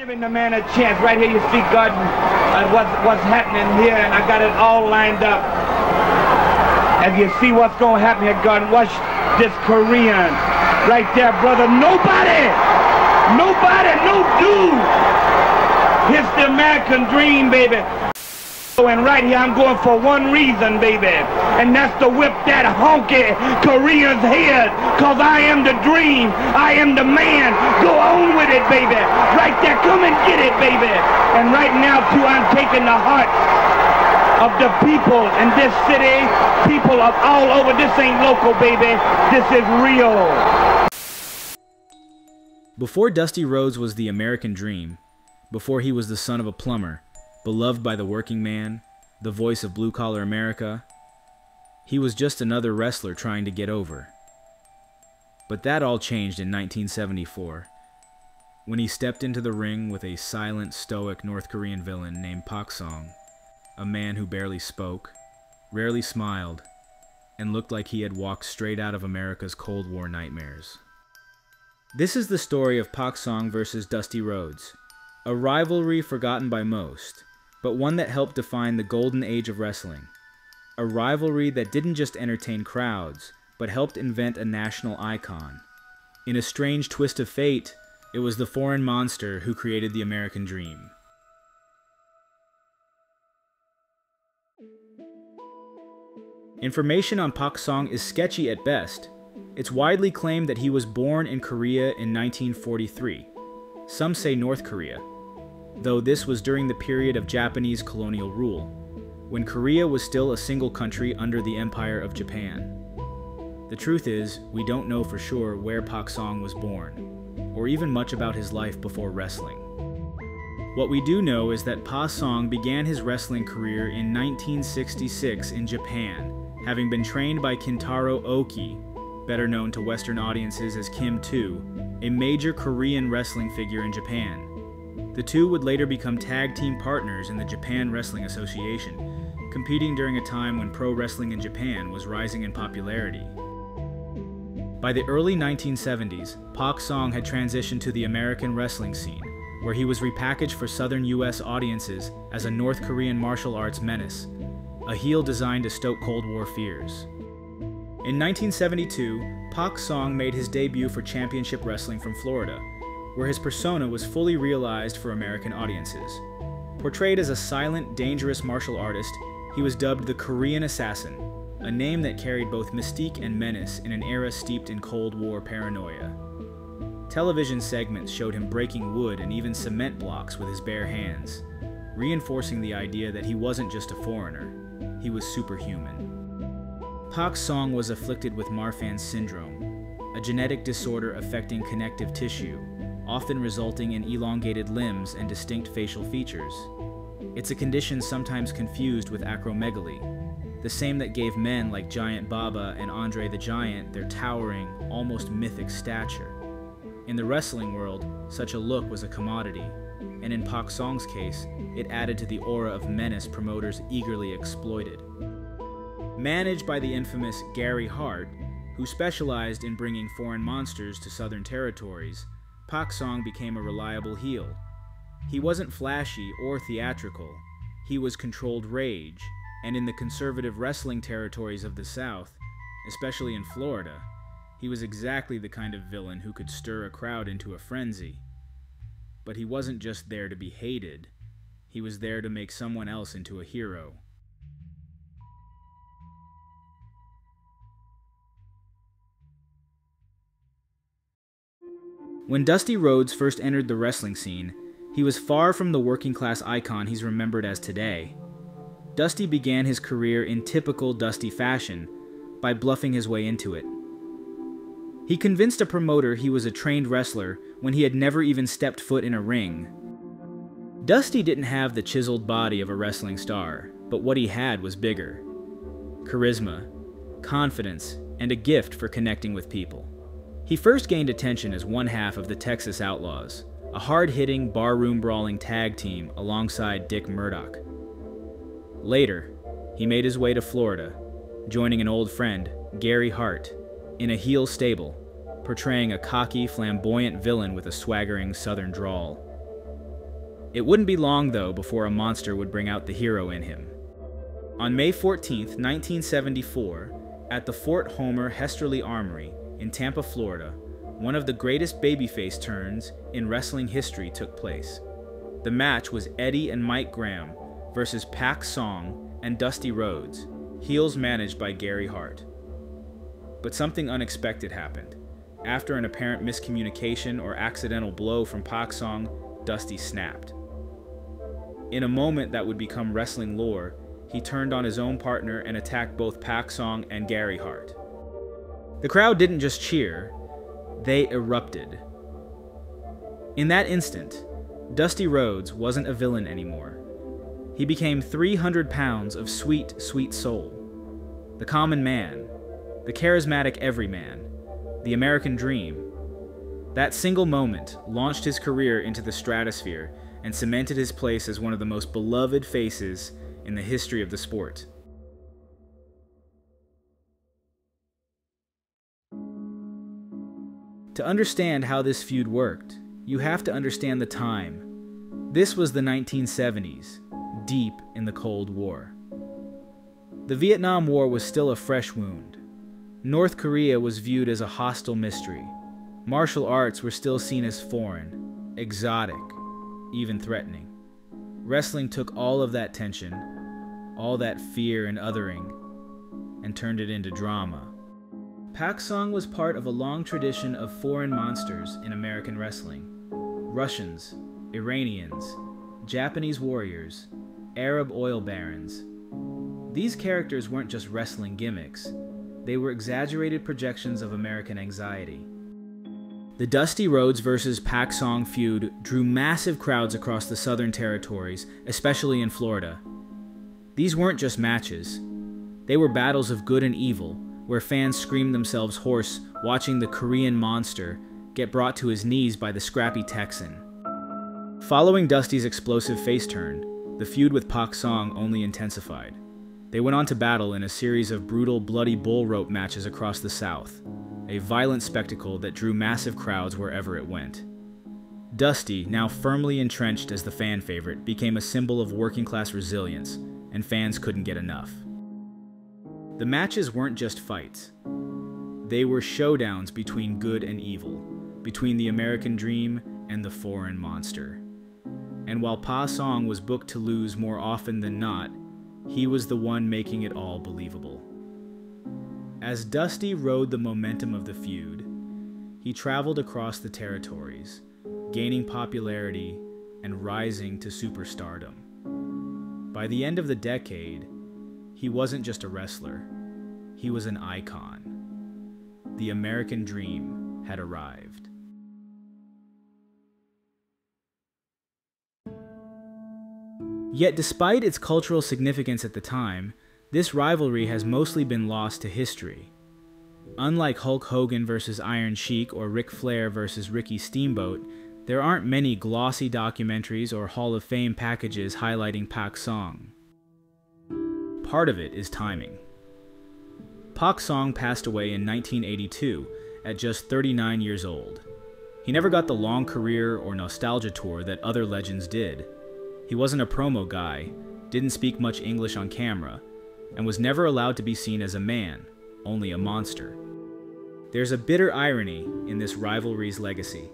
giving the man a chance. Right here you see Gordon, what's happening here, and I got it all lined up. As you see what's going to happen here, Gordon, watch this Korean. Right there, brother. Nobody, no dude. It's the American dream, baby. And right here I'm going for one reason, baby, and that's to whip that honky Korean's head, cause I am the dream, I am the man. Go on with it, baby. Right there, come and get it, baby. And right now too, I'm taking the heart of the people in this city, people of all over. This ain't local, baby, this is real. Before Dusty Rhodes was the American dream, before he was the son of a plumber, beloved by the working man, the voice of blue-collar America, he was just another wrestler trying to get over. But that all changed in 1974, when he stepped into the ring with a silent, stoic North Korean villain named Pak Song, a man who barely spoke, rarely smiled, and looked like he had walked straight out of America's Cold War nightmares. This is the story of Pak Song versus Dusty Rhodes, a rivalry forgotten by most, but one that helped define the golden age of wrestling. A rivalry that didn't just entertain crowds, but helped invent a national icon. In a strange twist of fate, it was the foreign monster who created the American dream. Information on Pak Song is sketchy at best. It's widely claimed that he was born in Korea in 1943. Some say North Korea, though this was during the period of Japanese colonial rule, when Korea was still a single country under the Empire of Japan. The truth is, we don't know for sure where Pak Song was born, or even much about his life before wrestling. What we do know is that Pak Song began his wrestling career in 1966 in Japan, having been trained by Kintaro Oki, better known to Western audiences as Kim 2, a major Korean wrestling figure in Japan. The two would later become tag team partners in the Japan Wrestling Association, competing during a time when pro wrestling in Japan was rising in popularity. By the early 1970s, Pak Song had transitioned to the American wrestling scene, where he was repackaged for southern US audiences as a North Korean martial arts menace, a heel designed to stoke Cold War fears. In 1972, Pak Song made his debut for Championship Wrestling from Florida, where his persona was fully realized for American audiences. Portrayed as a silent, dangerous martial artist, he was dubbed the Korean Assassin, a name that carried both mystique and menace in an era steeped in Cold War paranoia. Television segments showed him breaking wood and even cement blocks with his bare hands, reinforcing the idea that he wasn't just a foreigner, he was superhuman. Pak Song was afflicted with Marfan's syndrome, a genetic disorder affecting connective tissue, often resulting in elongated limbs and distinct facial features. It's a condition sometimes confused with acromegaly, the same that gave men like Giant Baba and Andre the Giant their towering, almost mythic stature. In the wrestling world, such a look was a commodity, and in Pak Song's case, it added to the aura of menace promoters eagerly exploited. Managed by the infamous Gary Hart, who specialized in bringing foreign monsters to southern territories, Pak Song became a reliable heel. He wasn't flashy or theatrical, he was controlled rage, and in the conservative wrestling territories of the South, especially in Florida, he was exactly the kind of villain who could stir a crowd into a frenzy. But he wasn't just there to be hated, he was there to make someone else into a hero. When Dusty Rhodes first entered the wrestling scene, he was far from the working-class icon he's remembered as today. Dusty began his career in typical Dusty fashion, by bluffing his way into it. He convinced a promoter he was a trained wrestler when he had never even stepped foot in a ring. Dusty didn't have the chiseled body of a wrestling star, but what he had was bigger. Charisma, confidence, and a gift for connecting with people. He first gained attention as one half of the Texas Outlaws, a hard-hitting, barroom-brawling tag team alongside Dick Murdoch. Later, he made his way to Florida, joining an old friend, Gary Hart, in a heel stable, portraying a cocky, flamboyant villain with a swaggering southern drawl. It wouldn't be long, though, before a monster would bring out the hero in him. On May 14, 1974, at the Fort Homer Hesterly Armory in Tampa, Florida, one of the greatest babyface turns in wrestling history took place. The match was Eddie and Mike Graham versus Pak Song and Dusty Rhodes, heels managed by Gary Hart. But something unexpected happened. After an apparent miscommunication or accidental blow from Pak Song, Dusty snapped. In a moment that would become wrestling lore, he turned on his own partner and attacked both Pak Song and Gary Hart. The crowd didn't just cheer, they erupted. In that instant, Dusty Rhodes wasn't a villain anymore. He became 300 pounds of sweet, sweet soul. The common man, the charismatic everyman, the American dream. That single moment launched his career into the stratosphere and cemented his place as one of the most beloved faces in the history of the sport. To understand how this feud worked, you have to understand the time. This was the 1970s, deep in the Cold War. The Vietnam War was still a fresh wound. North Korea was viewed as a hostile mystery. Martial arts were still seen as foreign, exotic, even threatening. Wrestling took all of that tension, all that fear and othering, and turned it into drama. Pak Song was part of a long tradition of foreign monsters in American wrestling. Russians, Iranians, Japanese warriors, Arab oil barons. These characters weren't just wrestling gimmicks. They were exaggerated projections of American anxiety. The Dusty Rhodes versus Pak Song feud drew massive crowds across the Southern Territories, especially in Florida. These weren't just matches. They were battles of good and evil, where fans screamed themselves hoarse watching the Korean monster get brought to his knees by the scrappy Texan. Following Dusty's explosive face turn, the feud with Pak Song only intensified. They went on to battle in a series of brutal, bloody bull rope matches across the South, a violent spectacle that drew massive crowds wherever it went. Dusty, now firmly entrenched as the fan favorite, became a symbol of working-class resilience, and fans couldn't get enough. The matches weren't just fights. They were showdowns between good and evil, between the American dream and the foreign monster. And while Pa Song was booked to lose more often than not, he was the one making it all believable. As Dusty rode the momentum of the feud, he traveled across the territories, gaining popularity and rising to superstardom. By the end of the decade, he wasn't just a wrestler, he was an icon. The American dream had arrived. Yet despite its cultural significance at the time, this rivalry has mostly been lost to history. Unlike Hulk Hogan versus Iron Sheik or Ric Flair versus Ricky Steamboat, there aren't many glossy documentaries or Hall of Fame packages highlighting Pak Song. Part of it is timing. Pak Song passed away in 1982 at just 39 years old. He never got the long career or nostalgia tour that other legends did. He wasn't a promo guy, didn't speak much English on camera, and was never allowed to be seen as a man, only a monster. There's a bitter irony in this rivalry's legacy.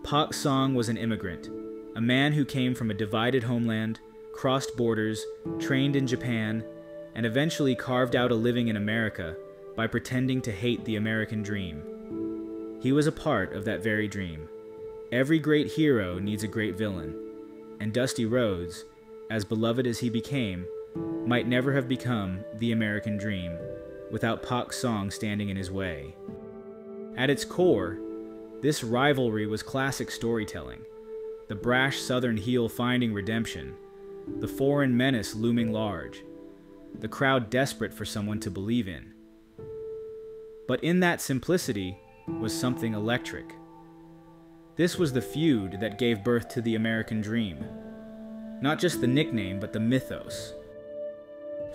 Pak Song was an immigrant, a man who came from a divided homeland, crossed borders, trained in Japan, and eventually carved out a living in America by pretending to hate the American dream. He was a part of that very dream. Every great hero needs a great villain, and Dusty Rhodes, as beloved as he became, might never have become the American dream without Pak Song standing in his way. At its core, this rivalry was classic storytelling, the brash Southern heel finding redemption, the foreign menace looming large, the crowd desperate for someone to believe in. But in that simplicity was something electric. This was the feud that gave birth to the American dream. Not just the nickname, but the mythos.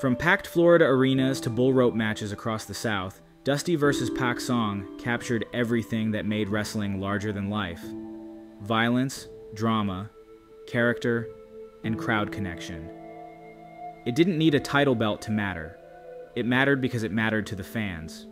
From packed Florida arenas to bull rope matches across the South, Dusty vs. Pak Song captured everything that made wrestling larger than life. Violence, drama, character, and crowd connection. It didn't need a title belt to matter. It mattered because it mattered to the fans.